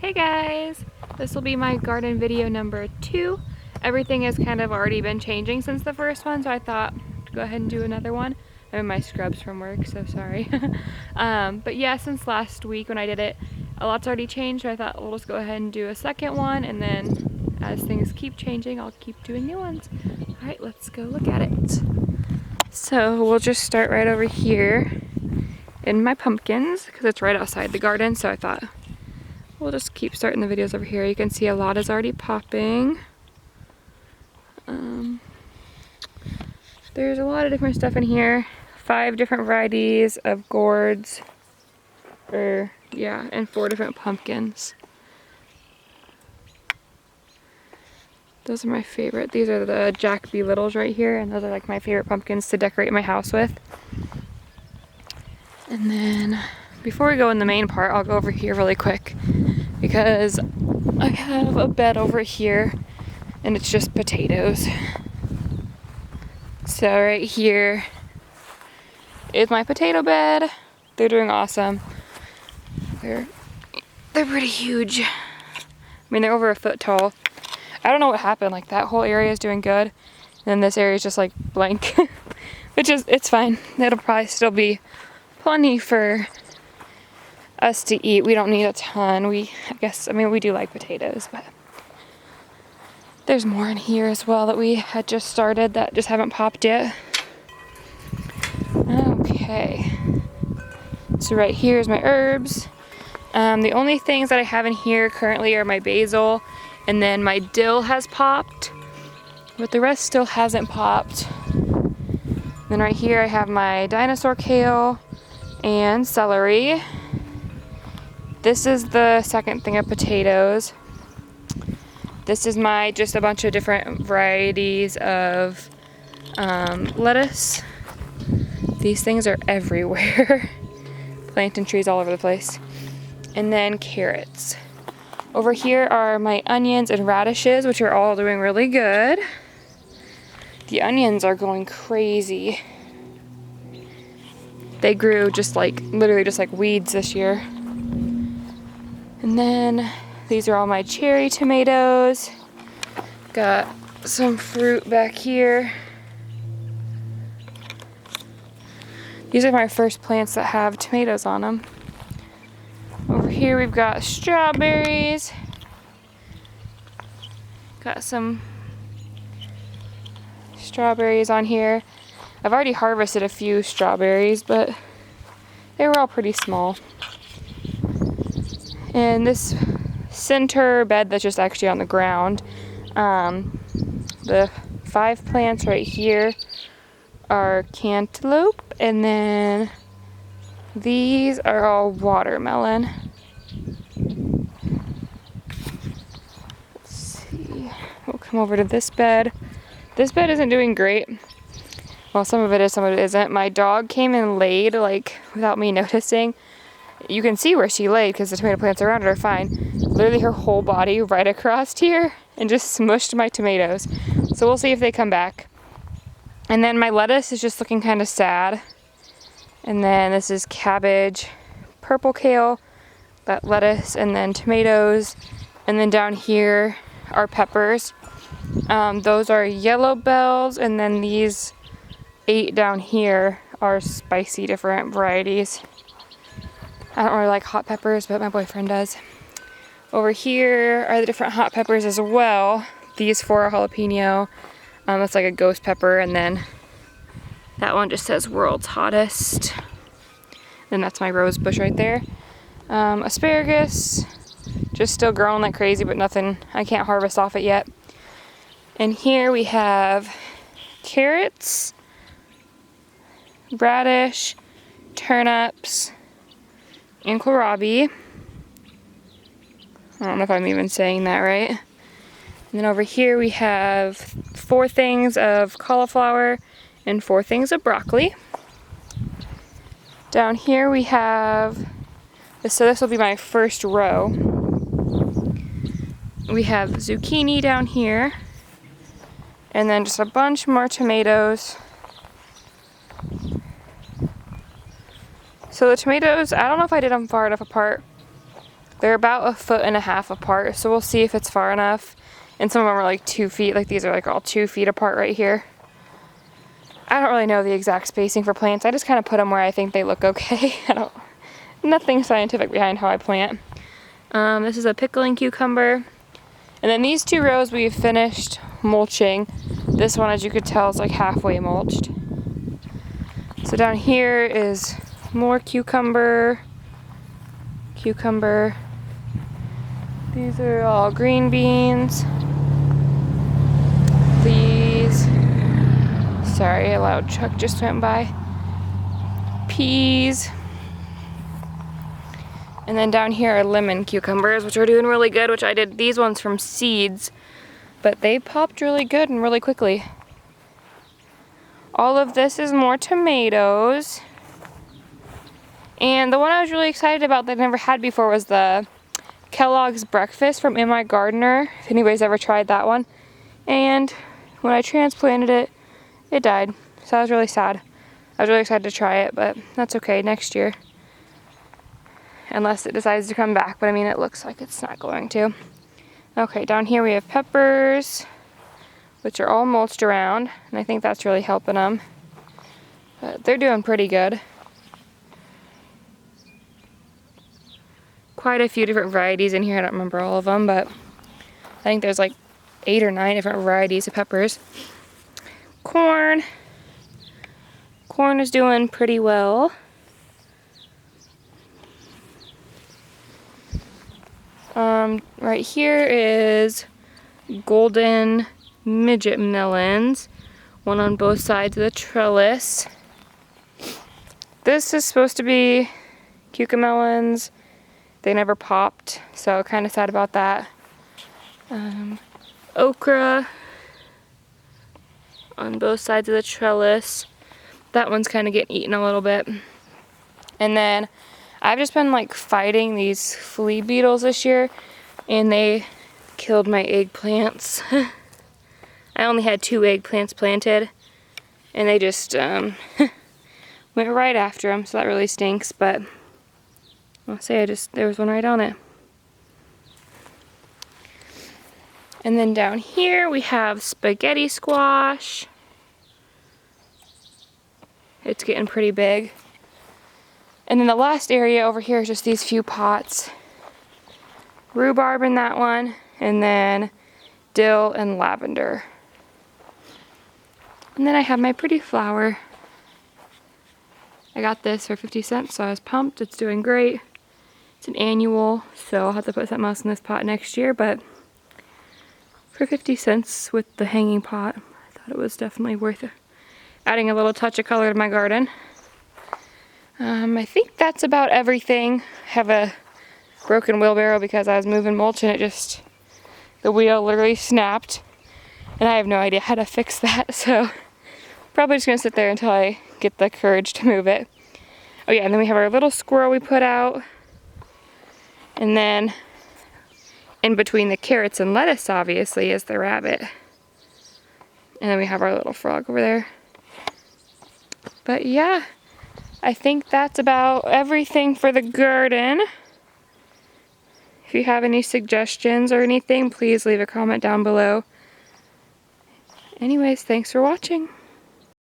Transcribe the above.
Hey guys! This will be my garden video number 2. Everything has kind of already been changing since the first one, so I thought to go ahead and do another one. I'm in my scrubs from work, so sorry. But yeah, since last week when I did it, a lot's already changed, so I thought we'll just go ahead and do a second one, and then as things keep changing, I'll keep doing new ones. Alright, let's go look at it. So we'll just start right over here in my pumpkins, because it's right outside the garden, so I thought we'll just keep starting the videos over here. You can see a lot is already popping. There's a lot of different stuff in here. 5 different varieties of gourds. And 4 different pumpkins. Those are my favorite. These are the Jack B. Littles right here, and those are like my favorite pumpkins to decorate my house with. And then, before we go in the main part, I'll go over here really quick because I have a bed over here and it's just potatoes. So right here is my potato bed. They're doing awesome. They're pretty huge. I mean, they're over a foot tall. I don't know what happened. Like, that whole area is doing good, and then this area is just like blank, which is, it's fine. It'll probably still be plenty for us to eat. We don't need a ton. We do like potatoes, but there's more in here as well that we had just started that just haven't popped yet. Okay, so right here is my herbs. The only things that I have in here currently are my basil, and then my dill has popped, but the rest still hasn't popped. Then right here I have my dinosaur kale and celery. This is the second thing of potatoes. This is just a bunch of different varieties of lettuce. These things are everywhere. Planting trees all over the place. And then carrots. Over here are my onions and radishes, which are all doing really good. The onions are going crazy. They grew literally just like weeds this year. And then these are all my cherry tomatoes. Got some fruit back here. These are my first plants that have tomatoes on them. Over here we've got strawberries. Got some strawberries on here. I've already harvested a few strawberries, but they were all pretty small. And this center bed that's just actually on the ground, the 5 plants right here are cantaloupe, and then these are all watermelon. Let's see. We'll come over to this bed. This bed isn't doing great. Well, some of it is, some of it isn't. My dog came and laid, without me noticing. You can see where she laid because the tomato plants around it are fine. Literally her whole body right across here and just smushed my tomatoes. So we'll see if they come back. And then my lettuce is just looking kind of sad. And then this is cabbage, purple kale, that lettuce, and then tomatoes. And then down here are peppers. Those are yellow bells, and then these 8 down here are spicy different varieties. I don't really like hot peppers, but my boyfriend does. Over here are the different hot peppers as well. These 4 are jalapeno. It's like a ghost pepper, and then that one just says world's hottest. And that's my rose bush right there. Asparagus, just still growing like crazy, but nothing, I can't harvest off it yet. And here we have carrots, radish, turnips, and kohlrabi. I don't know if I'm even saying that right. And then over here we have 4 things of cauliflower and 4 things of broccoli. Down here we have, so this will be my first row. We have zucchini down here, and then just a bunch more tomatoes. So the tomatoes, I don't know if I did them far enough apart. They're about 1.5 feet apart, so we'll see if it's far enough. And some of them are like 2 feet, like these are like all 2 feet apart right here. I don't really know the exact spacing for plants. I just kind of put them where I think they look okay. Nothing scientific behind how I plant. This is a pickling cucumber. And then these 2 rows we've finished mulching. This one, as you could tell, is like halfway mulched. So down here is more cucumber. These are all green beans. These, sorry, a loud truck just went by. Peas. And then down here are lemon cucumbers, which are doing really good, which I did these ones from seeds, but they popped really good and really quickly. All of this is more tomatoes. And the one I was really excited about that I never had before was the Kellogg's Breakfast from In My Gardener, if anybody's ever tried that one. And when I transplanted it, it died. So I was really sad. I was really excited to try it, but that's okay, next year. Unless it decides to come back, but I mean, it looks like it's not going to. Okay, down here we have peppers, which are all mulched around, and I think that's really helping them. But they're doing pretty good. Quite a few different varieties in here. I don't remember all of them, but I think there's like 8 or 9 different varieties of peppers. Corn. Corn is doing pretty well. Right here is golden midget melons. One on both sides of the trellis. This is supposed to be cucamelons. They never popped, so kind of sad about that. Okra on both sides of the trellis. That one's kind of getting eaten a little bit. And then I've just been like fighting these flea beetles this year, and they killed my eggplants. I only had 2 eggplants planted, and they just went right after them, so that really stinks, but I'll say there was one right on it. And then down here we have spaghetti squash. It's getting pretty big. And then the last area over here is just these few pots. Rhubarb in that one, and then dill and lavender. And then I have my pretty flower. I got this for 50 cents, so I was pumped. It's doing great. It's an annual, so I'll have to put something else in this pot next year, but for 50 cents with the hanging pot, I thought it was definitely worth it. Adding a little touch of color to my garden. I think that's about everything. I have a broken wheelbarrow because I was moving mulch and the wheel literally snapped. And I have no idea how to fix that, so probably just gonna sit there until I get the courage to move it. Oh yeah, and then we have our little squirrel we put out. And then in between the carrots and lettuce, obviously, is the rabbit. And then we have our little frog over there. But yeah, I think that's about everything for the garden. If you have any suggestions or anything, please leave a comment down below. Anyways, thanks for watching.